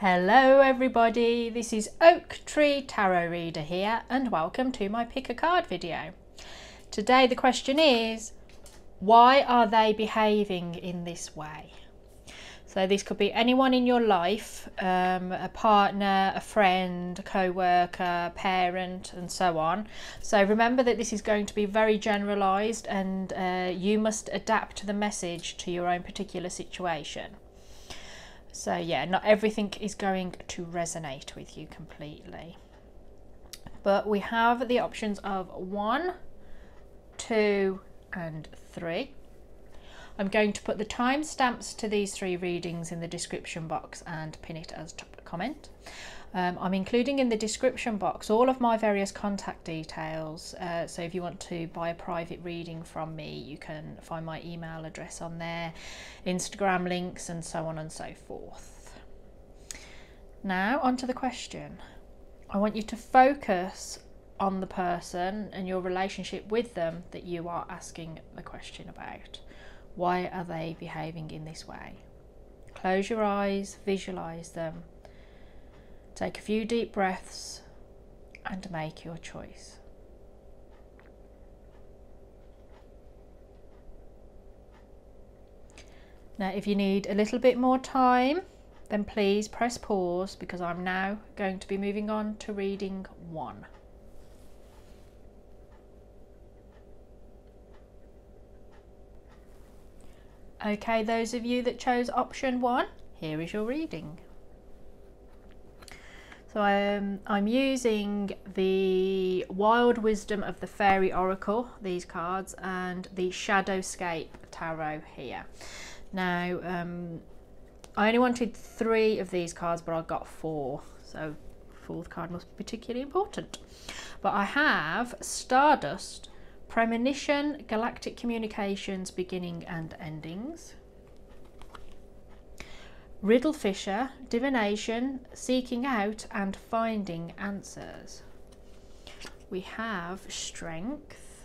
Hello everybody, this is Oak Tree Tarot Reader here and welcome to my pick a card video. Today the question is, why are they behaving in this way? So this could be anyone in your life, a partner, a friend, a co-worker, parent and so on. So remember that this is going to be very generalised and you must adapt the message to your own particular situation. So yeah, not everything is going to resonate with you completely. But we have the options of 1, 2 and 3. I'm going to put the timestamps to these 3 readings in the description box and pin it as top comment. I'm including in the description box all of my various contact details, so if you want to buy a private reading from me you can find my email address on there, Instagram links and so on and so forth. Now on to the question. I want you to focus on the person and your relationship with them that you are asking the question about. Why are they behaving in this way? Close your eyes, visualize them. Take a few deep breaths and make your choice. Now, if you need a little bit more time, then please press pause because I'm now going to be moving on to reading 1. Okay, those of you that chose option 1, here is your reading. So I'm using the Wild Wisdom of the Fairy Oracle, these cards, and the Shadowscape Tarot here. Now, I only wanted 3 of these cards, but I got 4, so 4th card must be particularly important. But I have Stardust, Premonition, Galactic Communications, Beginning and Endings. Riddle Fisher, Divination, Seeking Out and Finding Answers. We have Strength.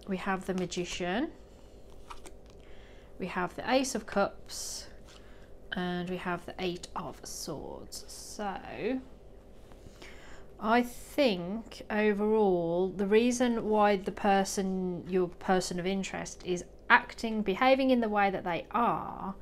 We have the Magician. We have the Ace of Cups. And we have the 8 of Swords. So I think overall the reason why your person of interest is behaving in the way that they are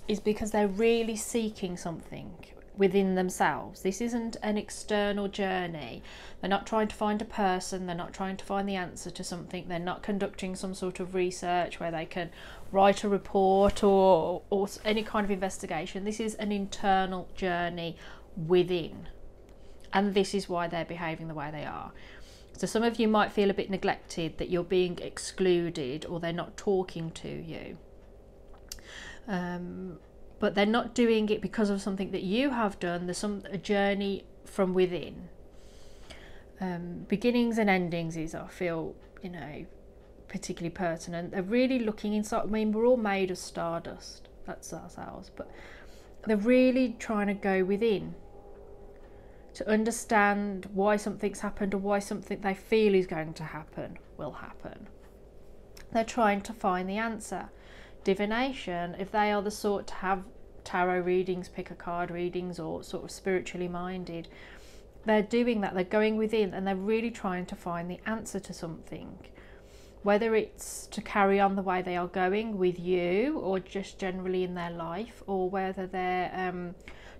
is because they're really seeking something within themselves. This isn't an external journey. They're not trying to find a person, they're not trying to find the answer to something, they're not conducting some sort of research where they can write a report or any kind of investigation. This is an internal journey within, and this is why they're behaving the way they are. So some of you might feel a bit neglected, that you're being excluded or they're not talking to you. But they're not doing it because of something that you have done. There's a journey from within. Beginnings and endings is, I feel, particularly pertinent. They're really looking inside. I mean, we're all made of stardust. That's ourselves. But they're really trying to go within to understand why something's happened or why something they feel is going to happen will happen. They're trying to find the answer. Divination, if they are the sort to have tarot readings, pick a card readings, or sort of spiritually minded, they're doing that. They're going within and they're really trying to find the answer to something. Whether it's to carry on the way they are going with you or just generally in their life, or whether they're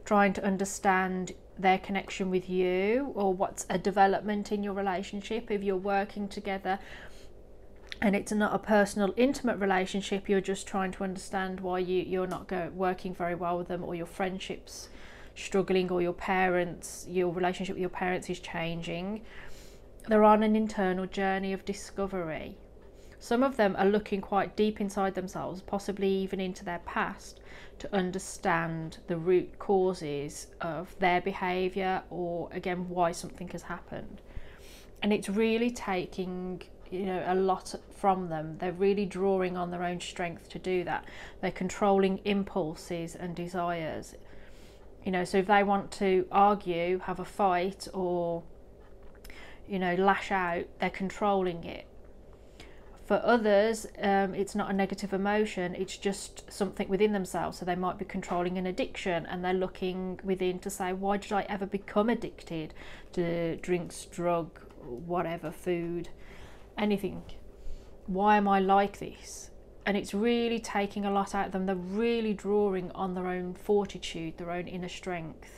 trying to understand their connection with you, or what's a development in your relationship. If you're working together and it's not a personal intimate relationship, you're just trying to understand why you're not working very well with them, or your friendship's struggling, or your relationship with your parents is changing. They're on an internal journey of discovery. Some of them are looking quite deep inside themselves, possibly even into their past, to understand the root causes of their behaviour, or again why something has happened. And it's really taking a lot from them. They're really drawing on their own strength to do that. They're controlling impulses and desires. So if they want to argue, have a fight, or lash out, they're controlling it. For others, it's not a negative emotion, it's just something within themselves. So they might be controlling an addiction, and they're looking within to say, why did I ever become addicted to drinks, drug, whatever, food, anything? Why am I like this? And it's really taking a lot out of them. They're really drawing on their own fortitude, their own inner strength.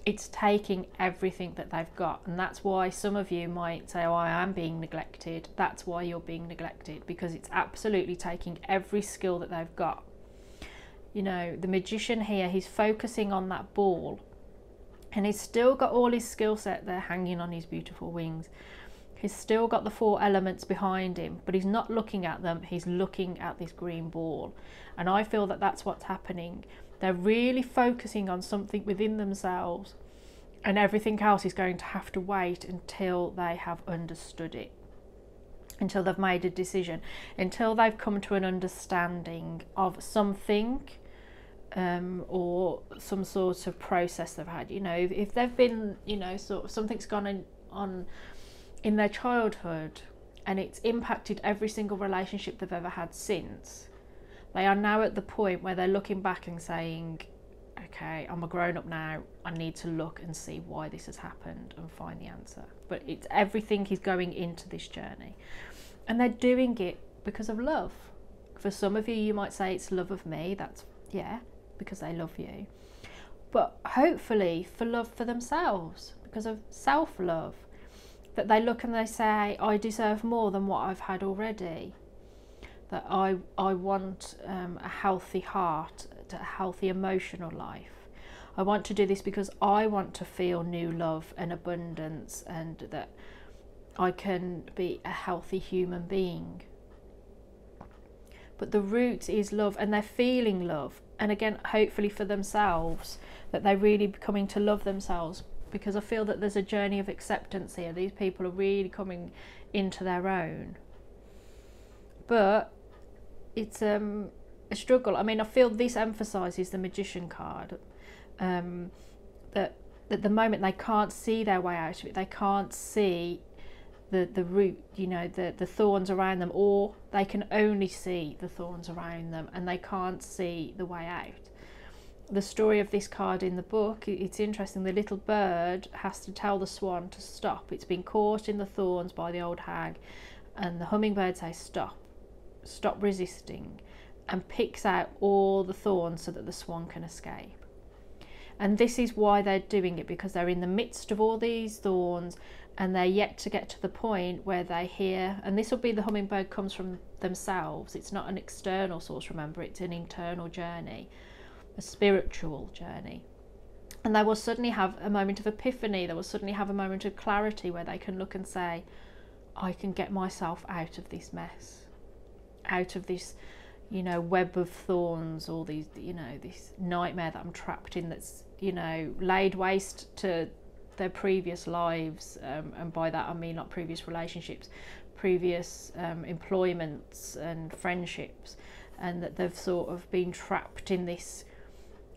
It's taking everything that they've got, and that's why some of you might say, oh, I am being neglected. That's why you're being neglected, because it's absolutely taking every skill that they've got. You know, the magician here, he's focusing on that ball, and he's still got all his skill set there hanging on his beautiful wings. He's still got the 4 elements behind him, but he's not looking at them, he's looking at this green ball. And I feel that that's what's happening. They're really focusing on something within themselves, and everything else is going to have to wait until they have understood it, until they've made a decision, until they've come to an understanding of something, or some sort of process they've had. You know, if they've been, you know, sort of something's gone on in their childhood and it's impacted every single relationship they've ever had since, they are now at the point where they're looking back and saying, okay, I'm a grown up now, I need to look and see why this has happened and find the answer. But it's everything is going into this journey, and they're doing it because of love. For some of you, you might say it's love of me. That's, yeah, because they love you. But hopefully for love for themselves, because of self-love, that they look and they say, I deserve more than what I've had already. That I want a healthy heart, a healthy emotional life. I want to do this because I want to feel new love and abundance, and that I can be a healthy human being. But the root is love, and they're feeling love. And again, hopefully for themselves, that they're really coming to love themselves, because I feel that there's a journey of acceptance here. These people are really coming into their own. But it's a struggle. I mean, I feel this emphasises the Magician card, that at the moment they can't see their way out of it. They can't see the root, you know, the thorns around them, or they can only see the thorns around them and they can't see the way out. The story of this card in the book, it's interesting. The little bird has to tell the swan to stop. It's been caught in the thorns by the old hag, and the hummingbird says stop resisting, and picks out all the thorns so that the swan can escape. And this is why they're doing it, because they're in the midst of all these thorns and they're yet to get to the point where they hear, and this will be, the hummingbird comes from themselves. It's not an external source, remember, it's an internal journey, a spiritual journey. And they will suddenly have a moment of epiphany, they will suddenly have a moment of clarity where they can look and say, I can get myself out of this mess, out of this, you know, web of thorns, or these, you know, this nightmare that I'm trapped in, that's, you know, laid waste to their previous lives, and by that I mean not previous relationships, previous employments and friendships, and that they've sort of been trapped in this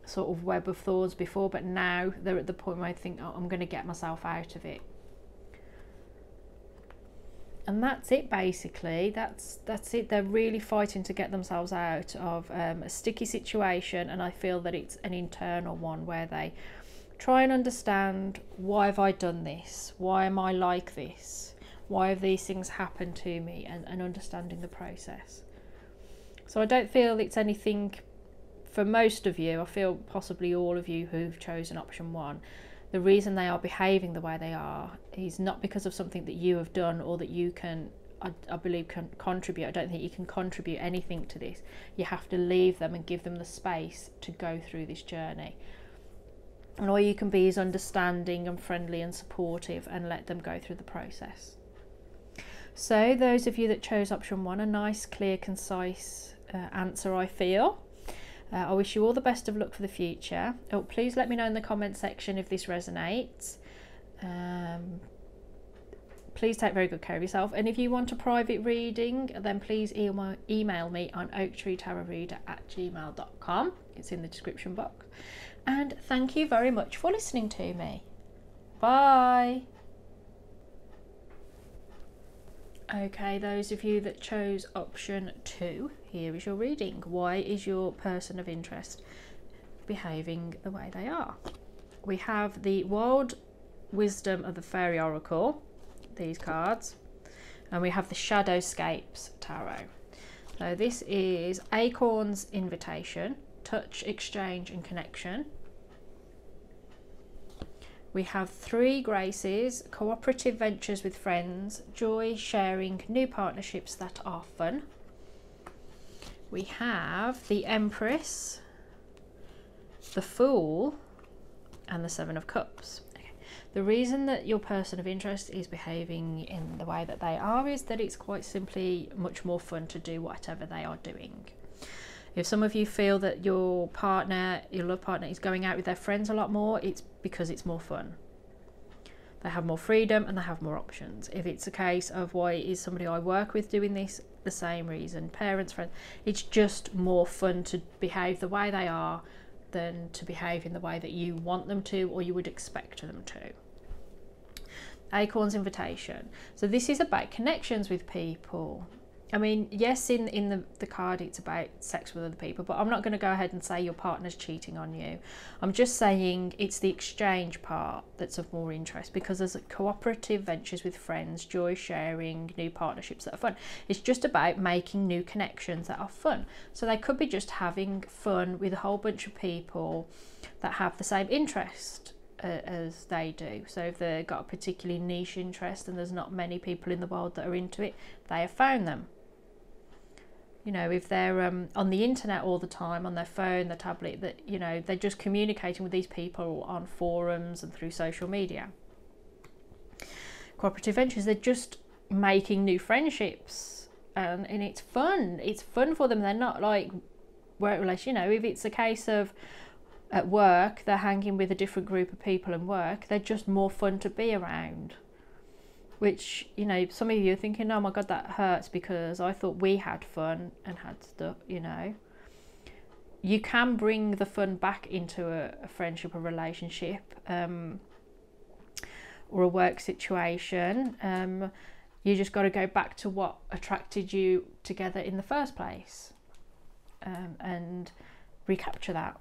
sort of web of thorns before, but now they're at the point where I think, oh, I'm going to get myself out of it. And that's it, basically. That's it. They're really fighting to get themselves out of a sticky situation, and I feel that it's an internal one where they try and understand, why have I done this? Why am I like this? Why have these things happened to me? And understanding the process. So I don't feel it's anything for most of you. I feel possibly all of you who've chosen option 1. The reason they are behaving the way they are is not because of something that you have done or that you can, I believe, can contribute. I don't think you can contribute anything to this. You have to leave them and give them the space to go through this journey. And all you can be is understanding and friendly and supportive, and let them go through the process. So those of you that chose option 1, a nice, clear, concise answer, I feel. I wish you all the best of luck for the future. Oh, please let me know in the comment section if this resonates. Please take very good care of yourself. And if you want a private reading, then please email me on oaktreetarotreader@gmail.com. It's in the description box. And thank you very much for listening to me. Bye. Okay, those of you that chose option 2, here is your reading. Why is your person of interest behaving the way they are? We have the Wild Wisdom of the Fairy Oracle, these cards, and we have the Shadowscapes Tarot. So this is Acorn's Invitation, Touch, Exchange and Connection. We have 3 Graces, Cooperative Ventures with Friends, Joy, Sharing, New Partnerships that are fun. We have the Empress, the Fool, and the 7 of Cups. Okay. The reason that your person of interest is behaving in the way that they are is that it's quite simply much more fun to do whatever they are doing. If some of you feel that your partner, your love partner, is going out with their friends a lot more, it's because it's more fun. They have more freedom and they have more options. If it's a case of why is somebody I work with doing this, the same reason. Parents, friends, it's just more fun to behave the way they are than to behave in the way that you want them to or you would expect them to. Acorn's Invitation. So this is about connections with people. I mean, yes, in the card it's about sex with other people, but I'm not going to go ahead and say your partner's cheating on you. I'm just saying it's the exchange part that's of more interest, because there's cooperative ventures with friends, joy sharing, new partnerships that are fun. It's just about making new connections that are fun. So they could be just having fun with a whole bunch of people that have the same interest as they do. So if they've got a particularly niche interest and there's not many people in the world that are into it, they have found them. You know, if they're on the internet all the time, on their phone, their tablet, that, you know, they're just communicating with these people on forums and through social media. Cooperative ventures, they're just making new friendships, and it's fun. It's fun for them. They're not like work relations. You know, if it's a case of at work, they're hanging with a different group of people and work, they're just more fun to be around. Which, you know, some of you are thinking, oh my God, that hurts because I thought we had fun and had stuff, you know. You can bring the fun back into a friendship or relationship or a work situation. You just got to go back to what attracted you together in the first place and recapture that.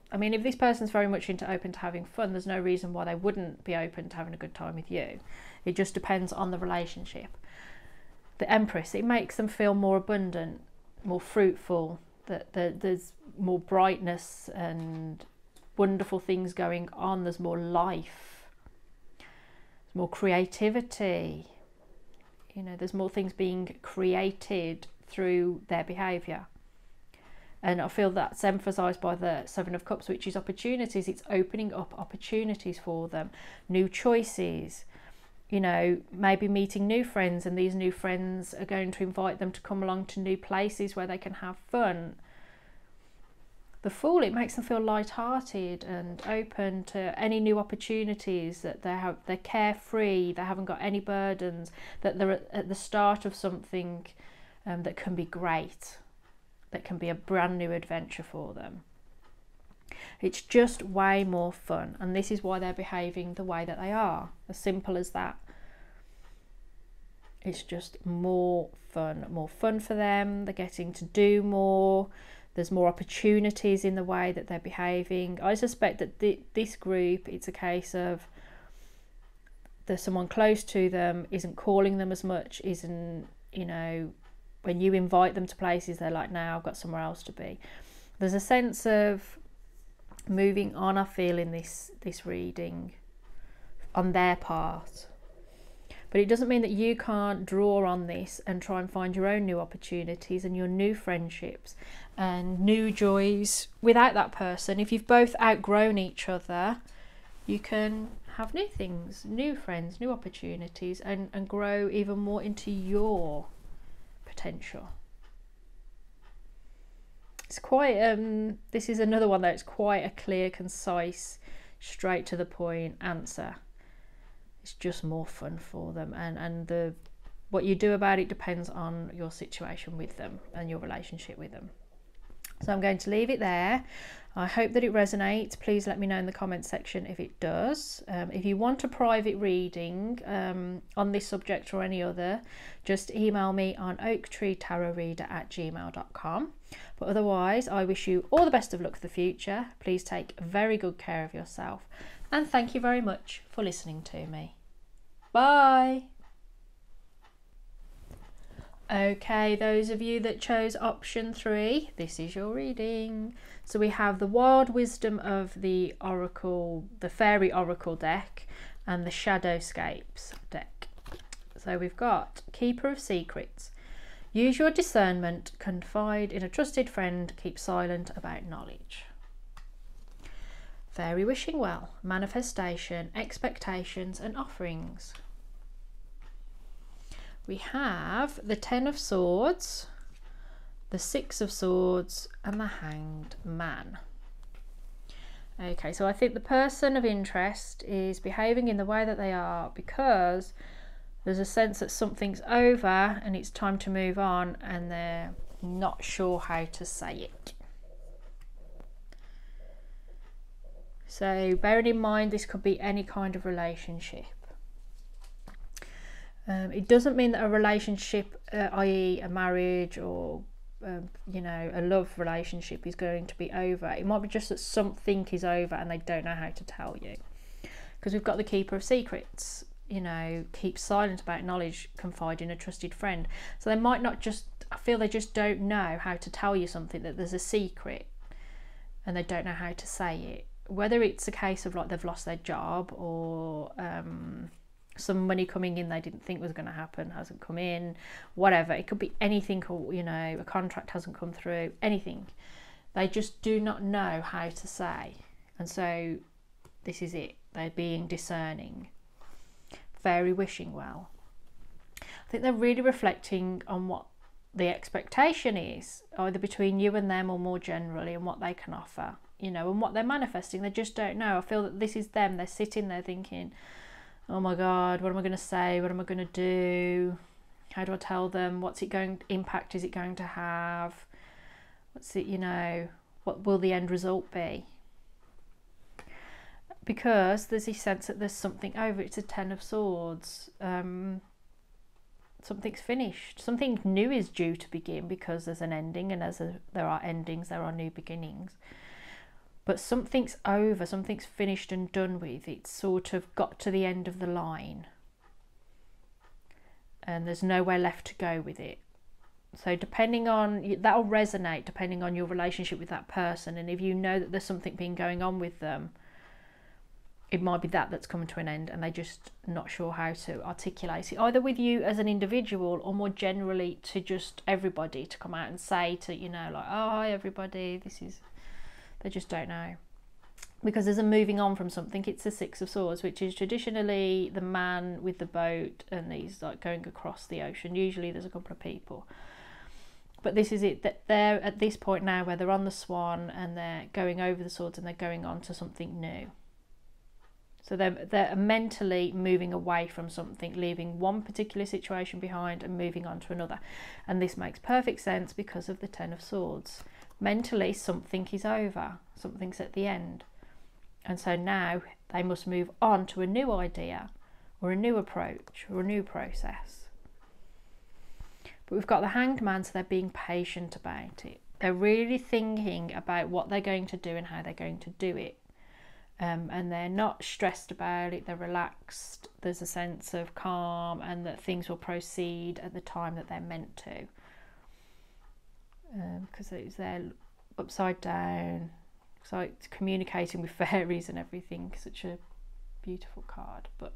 I mean, if this person's very much open to having fun, there's no reason why they wouldn't be open to having a good time with you. It just depends on the relationship. The Empress, it makes them feel more abundant, more fruitful, that there's more brightness and wonderful things going on. There's more life, there's more creativity. You know, there's more things being created through their behaviour. And I feel that's emphasised by the 7 of Cups, which is opportunities. It's opening up opportunities for them, new choices, you know, maybe meeting new friends, and these new friends are going to invite them to come along to new places where they can have fun. The Fool, it makes them feel light-hearted and open to any new opportunities, that they're carefree, they haven't got any burdens, that they're at the start of something that can be great. That can be a brand new adventure for them. It's just way more fun, and this is why they're behaving the way that they are. As simple as that. It's just more fun for them. They're getting to do more. There's more opportunities in the way that they're behaving. I suspect that this group, it's a case of there's someone close to them, isn't calling them as much, isn't, you know, when you invite them to places, they're like, no, I've got somewhere else to be. There's a sense of moving on, I feel, in this reading on their part. But it doesn't mean that you can't draw on this and try and find your own new opportunities and your new friendships and new joys without that person. If you've both outgrown each other, you can have new things, new friends, new opportunities, and grow even more into your potential. It's quite this is another one that's quite a clear, concise, straight to the point answer. It's just more fun for them, and what you do about it depends on your situation with them and your relationship with them. So I'm going to leave it there. I hope that it resonates. Please let me know in the comments section if it does. If you want a private reading on this subject or any other, just email me on oaktreetarotreader@gmail.com. But otherwise, I wish you all the best of luck for the future. Please take very good care of yourself. And thank you very much for listening to me. Bye. Okay, those of you that chose option 3, this is your reading. So we have the Wild Wisdom of the Oracle, the Fairy Oracle deck, and the Shadowscapes deck. So we've got Keeper of Secrets. Use your discernment, confide in a trusted friend, keep silent about knowledge. Fairy Wishing Well, Manifestation, Expectations and Offerings. We have the 10 of Swords, the 6 of Swords and the Hanged Man. Okay, so I think the person of interest is behaving in the way that they are because there's a sense that something's over and it's time to move on, and they're not sure how to say it. So bearing in mind, this could be any kind of relationship. It doesn't mean that a relationship, i.e. a marriage or you know, a love relationship is going to be over. It might be just that something is over and they don't know how to tell you. Because we've got the Keeper of Secrets, you know, keep silent about knowledge, confide in a trusted friend. So they might not just, I feel they just don't know how to tell you something, that there's a secret and they don't know how to say it. Whether it's a case of like they've lost their job or some money coming in they didn't think was going to happen hasn't come in, whatever. It could be anything, or you know, a contract hasn't come through, anything. They just do not know how to say, and so this is it. They're being discerning. Fairy Wishing Well. I think they're really reflecting on what the expectation is, either between you and them or more generally, and what they can offer, you know, and what they're manifesting. They just don't know. I feel that this is them. They're sitting there thinking, oh my God, what am I going to say? What am I going to do? How do I tell them? What's it going, impact is it going to have? What's it, you know, what will the end result be? Because there's this sense that there's something over. It's a 10 of Swords. Something's finished. Something new is due to begin, because there's an ending, and as there are endings, there are new beginnings. But something's over, something's finished and done with. It's sort of got to the end of the line. And there's nowhere left to go with it. So depending on, that'll resonate depending on your relationship with that person. And if you know that there's something been going on with them, it might be that that's coming to an end and they're just not sure how to articulate it. Either with you as an individual or more generally to just everybody to come out and say to, you know, like, oh, hi everybody, this is... They just don't know, because there's a moving on from something. It's the 6 of Swords, which is traditionally the man with the boat and he's like going across the ocean. Usually there's a couple of people, but this is it, that they're at this point now where they're on the swan and they're going over the swords and they're going on to something new. So they're mentally moving away from something, leaving one particular situation behind and moving on to another. And this makes perfect sense because of the 10 of Swords. Mentally, something is over, something's at the end. And so now they must move on to a new idea or a new approach or a new process. But we've got the Hanged Man, so they're being patient about it. They're really thinking about what they're going to do and how they're going to do it. And they're not stressed about it, they're relaxed. There's a sense of calm and that things will proceed at the time that they're meant to. Because it's there upside down, so it's communicating with fairies and everything. Such a beautiful card. But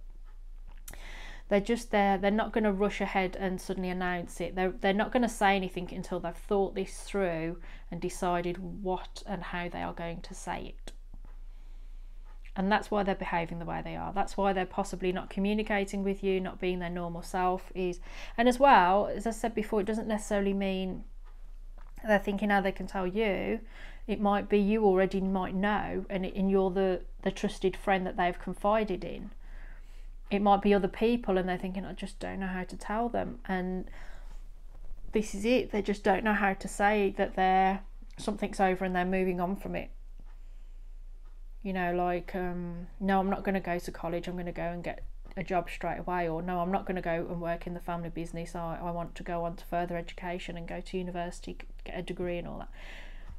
they're just there. They're not going to rush ahead and suddenly announce it. They're not going to say anything until they've thought this through and decided what and how they are going to say it. And that's why they're behaving the way they are. That's why they're possibly not communicating with you, not being their normal self. And as well, as I said before, it doesn't necessarily mean they're thinking how they can tell you. It might be you already might know, and you're the trusted friend that they've confided in. It might be other people and they're thinking, I just don't know how to tell them. And this is it. They just don't know how to say that something's over and they're moving on from it. You know, like, no, I'm not going to go to college, I'm going to go and get a job straight away, or no, I'm not going to go and work in the family business, I want to go on to further education and go to university, get a degree and all that.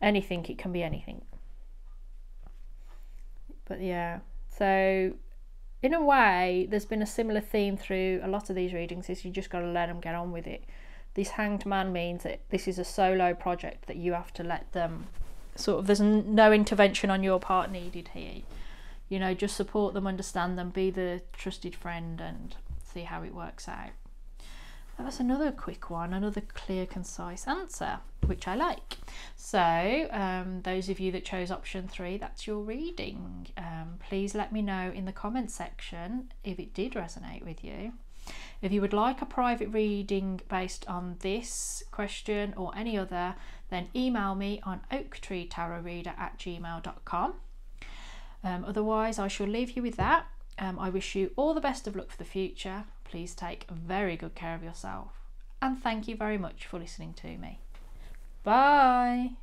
Anything, it can be anything. But yeah, so in a way there's been a similar theme through a lot of these readings, is you just got to let them get on with it. This Hanged Man means that this is a solo project, that you have to let them sort of, there's no intervention on your part needed here. You know, just support them, understand them, be the trusted friend, and see how it works out. That was another quick one, another clear, concise answer, which I like. So those of you that chose option 3, that's your reading. Please let me know in the comments section if it did resonate with you. If you would like a private reading based on this question or any other, then email me on oaktreetarotreader@gmail.com. Otherwise, I shall leave you with that. I wish you all the best of luck for the future. Please take very good care of yourself. And thank you very much for listening to me. Bye.